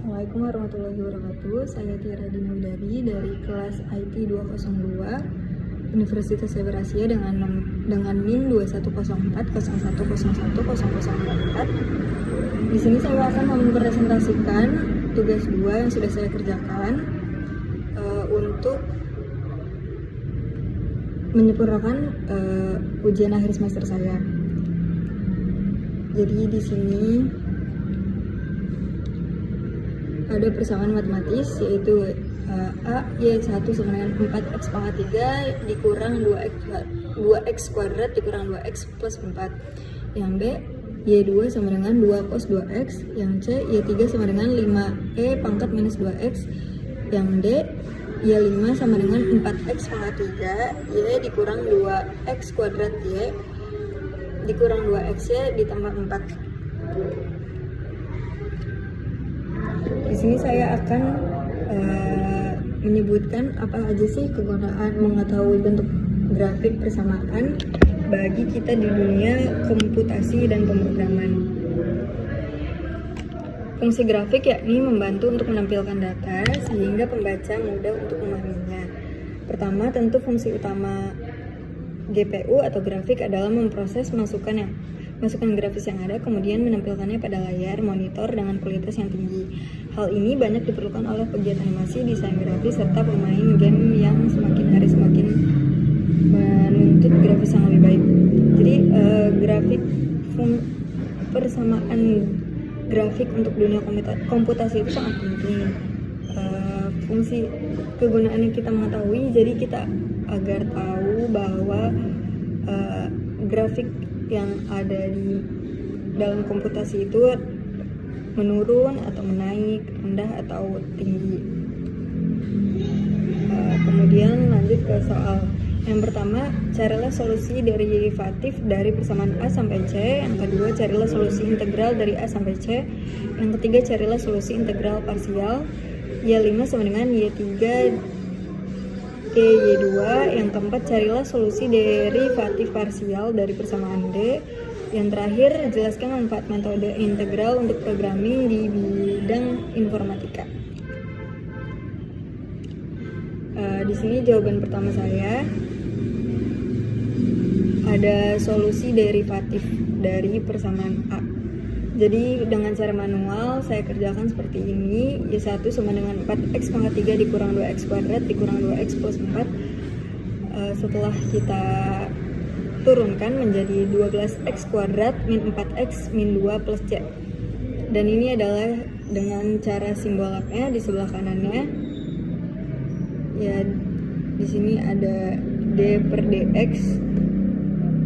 Assalamualaikum warahmatullahi wabarakatuh. Saya Tiara Dinawidari dari kelas IT 202 Universitas Cyber Asia dengan NIM 210401010044. Di sini saya akan mempresentasikan tugas 2 yang sudah saya kerjakan untuk menyempurnakan ujian akhir semester saya. Jadi di sini ada persamaan matematis, yaitu A Y1 sama dengan 4x pangkat 3 dikurang 2x kuadrat dikurang 2x plus 4. Yang B, Y2 sama dengan 2 cos 2x. Yang C, Y3 sama dengan 5e pangkat minus 2x. Yang D, Y5 sama dengan 4x pangkat 3 Y dikurang 2x kuadrat Y dikurang 2x Y ditambah 4. Di sini saya akan menyebutkan apa aja sih kegunaan mengetahui bentuk grafik persamaan bagi kita di dunia komputasi dan pemrograman. Fungsi grafik yakni membantu untuk menampilkan data sehingga pembaca mudah untuk memahaminya. Pertama, tentu fungsi utama GPU atau grafik adalah memproses masukan grafis yang ada, kemudian menampilkannya pada layar monitor dengan kualitas yang tinggi. Hal ini banyak diperlukan oleh pegiat animasi, desain grafis, serta pemain game yang semakin hari semakin menuntut grafis yang lebih baik. Jadi grafik persamaan grafik untuk dunia komputasi itu sangat penting. Fungsi kegunaan yang kita mengetahui, jadi kita agar tahu bahwa grafik yang ada di dalam komputasi itu menurun atau menaik, rendah atau tinggi. Kemudian lanjut ke soal yang pertama, carilah solusi derivatif dari persamaan A sampai C. Yang kedua, carilah solusi integral dari A sampai C. Yang ketiga, carilah solusi integral parsial Y5 sama dengan Y3 Y2. Yang keempat, carilah solusi derivatif parsial dari persamaan D. Yang terakhir, jelaskan manfaat metode integral untuk programming di bidang informatika. Di sini jawaban pertama saya ada solusi derivatif dari persamaan A. Jadi dengan cara manual saya kerjakan seperti ini. Y1 sama dengan 4x pangkat 3 dikurang 2x kuadrat dikurang 2x plus 4. Setelah kita turunkan menjadi 12x kuadrat min 4x min 2 plus C. Dan ini adalah dengan cara simbol lab-nya di sebelah kanannya. Ya, di sini ada D per dx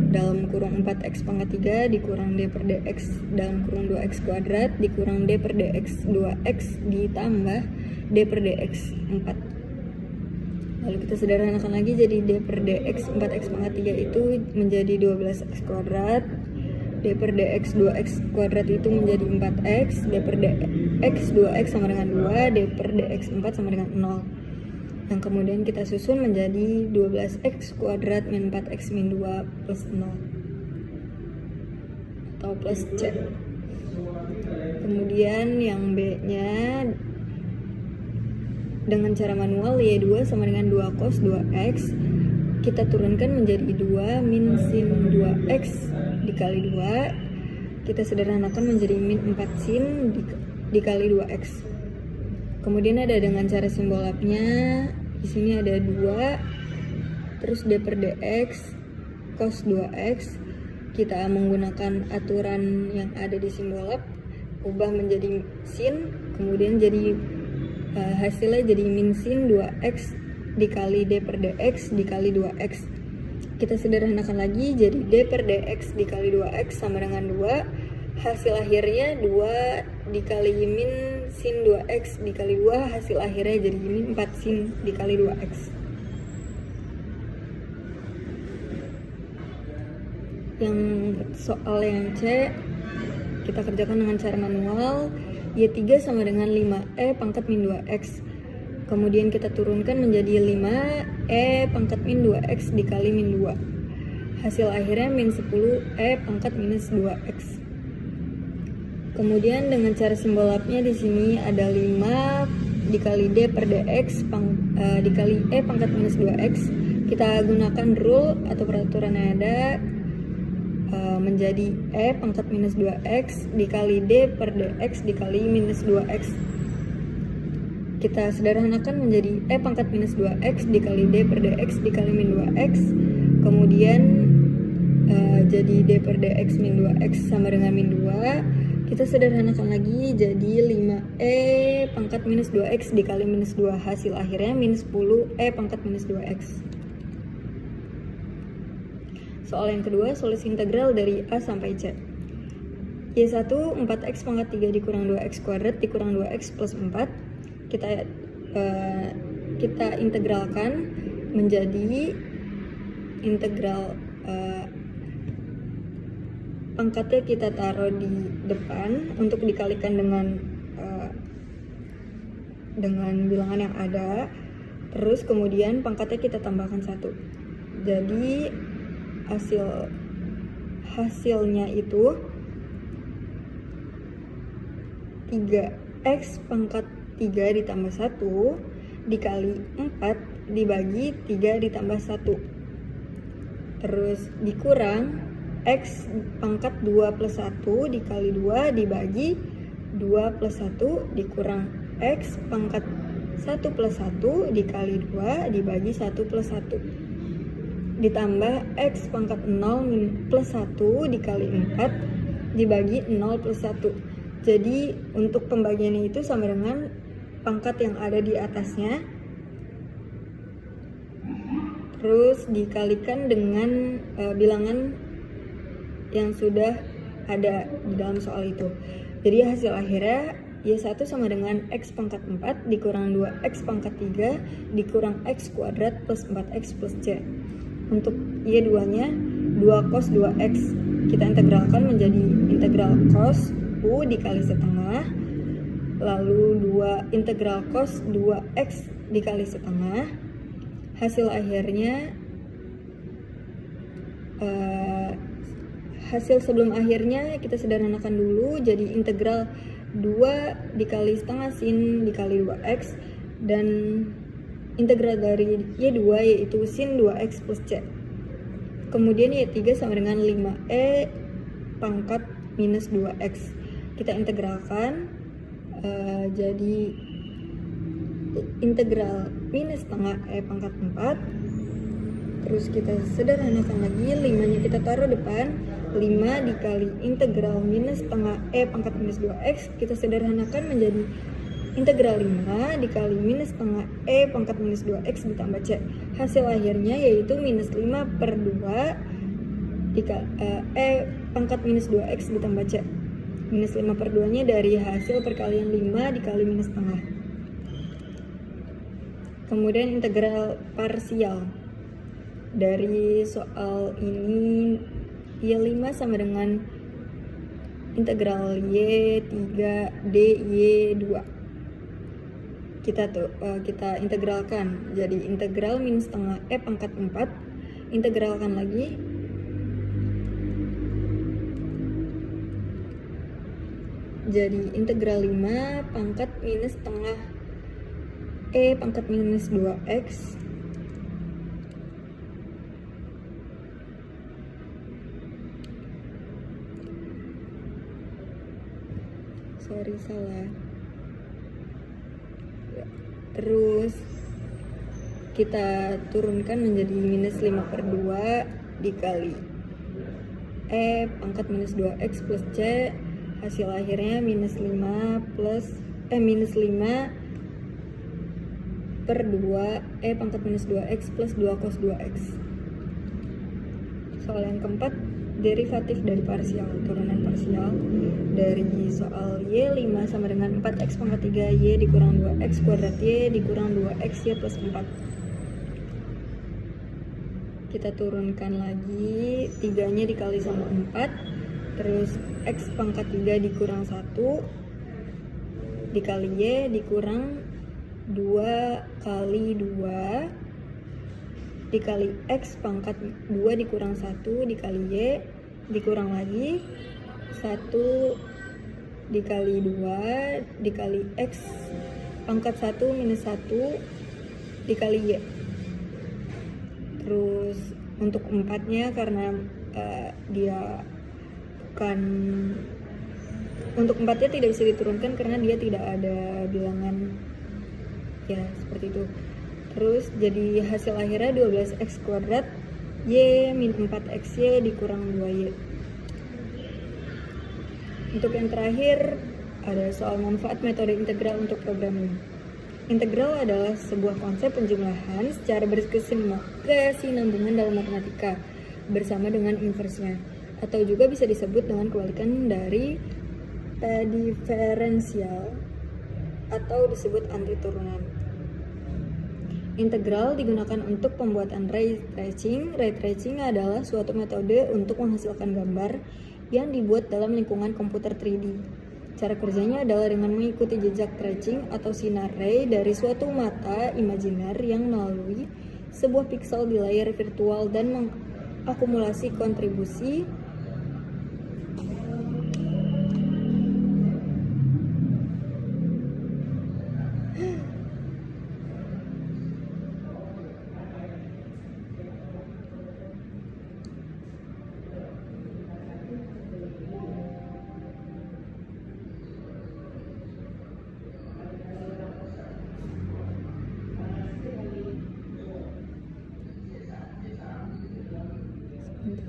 dalam kurung 4x pangkat 3 dikurang D per dx dalam kurung 2x kuadrat dikurang D per dx 2x ditambah D per dx 4. Lalu kita sederhanakan lagi, jadi D per dx 4x pangkat 3 itu menjadi 12x kuadrat, D per dx 2x kuadrat itu menjadi 4x, D per dx 2x sama dengan 2, D per dx 4 sama dengan 0. Yang kemudian kita susun menjadi 12x kuadrat min 4x min 2 plus 0 atau plus C. Kemudian yang B-nya dengan cara manual Y2 sama dengan 2 cos 2x kita turunkan menjadi 2 min sin 2x dikali 2, kita sederhanakan menjadi min 4 sin dikali 2x. Kemudian ada dengan cara simbol lab-nya, di sini ada 2, terus D per dx cos 2x, kita menggunakan aturan yang ada di simbol lab, ubah menjadi sin, kemudian jadi hasilnya jadi min sin 2x dikali D per dx dikali 2x. Kita sederhanakan lagi, jadi D per dx dikali 2x sama dengan 2, hasil akhirnya 2 dikali min sin 2x dikali 2, hasil akhirnya jadi min 4 sin dikali 2x. Yang soal yang C kita kerjakan dengan cara manual. Y3 sama dengan 5e pangkat min 2x, kemudian kita turunkan menjadi 5e pangkat min 2x dikali min 2, hasil akhirnya min 10e pangkat minus 2x. Kemudian dengan cara simbol labnya di sini ada 5 dikali D per dx dikali E pangkat minus 2x. Kita gunakan rule atau peraturan yang ada, menjadi E pangkat minus 2x dikali D per dx dikali minus 2x. Kita sederhanakan menjadi E pangkat minus 2x dikali D per dx dikali min 2x. Kemudian jadi D per dx min 2x sama dengan min 2. Kita sederhanakan lagi jadi 5E pangkat minus 2x dikali minus 2. Hasil akhirnya minus 10E pangkat minus 2x. Soal yang kedua, solusi integral dari A sampai C. Y1 4x pangkat 3 dikurang 2x kuadrat dikurang 2x plus 4. Kita integralkan menjadi integral pangkatnya kita taruh di depan untuk dikalikan dengan bilangan yang ada. Terus kemudian pangkatnya kita tambahkan 1. Jadi hasilnya itu 3x pangkat 3 ditambah 1 dikali 4 dibagi 3 ditambah 1. Terus dikurang X pangkat 2 plus 1 dikali 2 dibagi 2 plus 1 dikurang X pangkat 1 plus 1 dikali 2 dibagi 1 plus 1 ditambah X pangkat 0 plus 1 dikali 4 dibagi 0 plus 1. Jadi untuk pembagiannya itu sama dengan pangkat yang ada di atasnya terus dikalikan dengan bilangan yang sudah ada di dalam soal itu. Jadi hasil akhirnya Y1 sama dengan X pangkat 4 dikurang 2X pangkat 3 dikurang X kuadrat plus 4X plus C. Untuk Y2 nya 2 cos 2X kita integralkan menjadi integral cos U dikali setengah, lalu 2 integral cos 2X dikali setengah. Hasil akhirnya hasil sebelum akhirnya kita sederhanakan dulu jadi integral 2 dikali setengah sin dikali 2x dan integral dari Y2 yaitu sin 2x plus C. Kemudian Y3 sama dengan 5E pangkat minus 2x. Kita integralkan jadi integral minus setengah E pangkat 4. Terus kita sederhanakan lagi, 5 nya kita taruh depan, 5 dikali integral minus setengah E pangkat minus 2x, kita sederhanakan menjadi integral 5 dikali minus setengah E pangkat minus 2x ditambah C. Hasil akhirnya yaitu minus 5 per 2 dikali E pangkat minus 2x ditambah C. Minus 5 per 2 nya dari hasil perkalian 5 dikali minus setengah. Kemudian integral parsial. Dari soal ini Y5 sama dengan integral Y3 DY2. Kita integralkan jadi integral minus setengah E pangkat 4. Integralkan lagi jadi integral 5 pangkat minus setengah E pangkat minus 2x salah. Terus kita turunkan menjadi minus 5 per 2 dikali E pangkat minus 2x plus C. Hasil akhirnya minus 5 per 2 E pangkat minus 2x plus 2 cos 2x. Soal yang keempat, derivatif dari parsial, turunan parsial dari soal Y5 sama dengan 4x pangkat 3 Y dikurang 2x kuadrat Y dikurang 2x Y plus 4. Kita turunkan lagi, 3 nya dikali sama 4, terus x pangkat 3 dikurang 1 dikali Y dikurang 2 kali 2 dikali x pangkat 2 dikurang 1 dikali Y dikurang lagi 1 dikali 2 dikali X pangkat 1 minus 1 dikali Y. Terus untuk 4-nya karena dia bukan, untuk 4-nya tidak bisa diturunkan karena dia tidak ada bilangan, ya seperti itu. Terus jadi hasil akhirnya 12x kuadrat Y min 4xy dikurang 2y. Untuk yang terakhir ada soal manfaat metode integral untuk programming. Integral adalah sebuah konsep penjumlahan secara berkesinambungan dalam matematika bersama dengan inversnya, atau juga bisa disebut dengan kebalikan dari diferensial atau disebut anti turunan. Integral digunakan untuk pembuatan ray tracing. Ray tracing adalah suatu metode untuk menghasilkan gambar yang dibuat dalam lingkungan komputer 3D. Cara kerjanya adalah dengan mengikuti jejak tracing atau sinar ray dari suatu mata imajiner yang melalui sebuah piksel di layar virtual dan mengakumulasi kontribusi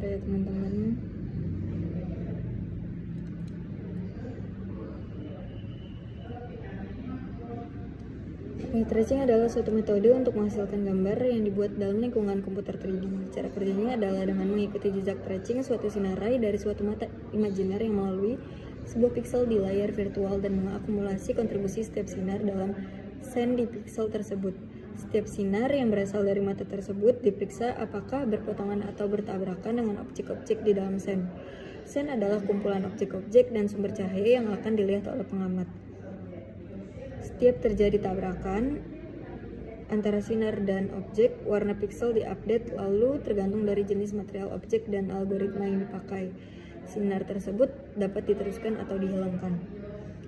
ya teman-teman. Ray tracing adalah suatu metode untuk menghasilkan gambar yang dibuat dalam lingkungan komputer 3D. Cara kerjanya adalah dengan mengikuti jejak tracing suatu sinar ray dari suatu mata imajiner yang melalui sebuah piksel di layar virtual dan mengakumulasi kontribusi setiap sinar dalam sen di piksel tersebut. Setiap sinar yang berasal dari mata tersebut diperiksa apakah berpotongan atau bertabrakan dengan objek-objek di dalam sen. Sen adalah kumpulan objek-objek dan sumber cahaya yang akan dilihat oleh pengamat. Setiap terjadi tabrakan antara sinar dan objek, warna piksel diupdate lalu tergantung dari jenis material objek dan algoritma yang dipakai. Sinar tersebut dapat diteruskan atau dihilangkan.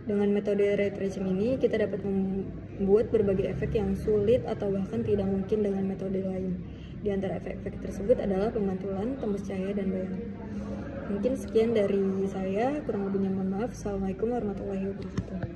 Dengan metode ray tracing ini, kita dapat membuat berbagai efek yang sulit atau bahkan tidak mungkin dengan metode lain. Di antara efek-efek tersebut adalah pemantulan, tembus cahaya, dan bayangan. Mungkin sekian dari saya, kurang lebihnya mohon maaf. Assalamualaikum warahmatullahi wabarakatuh.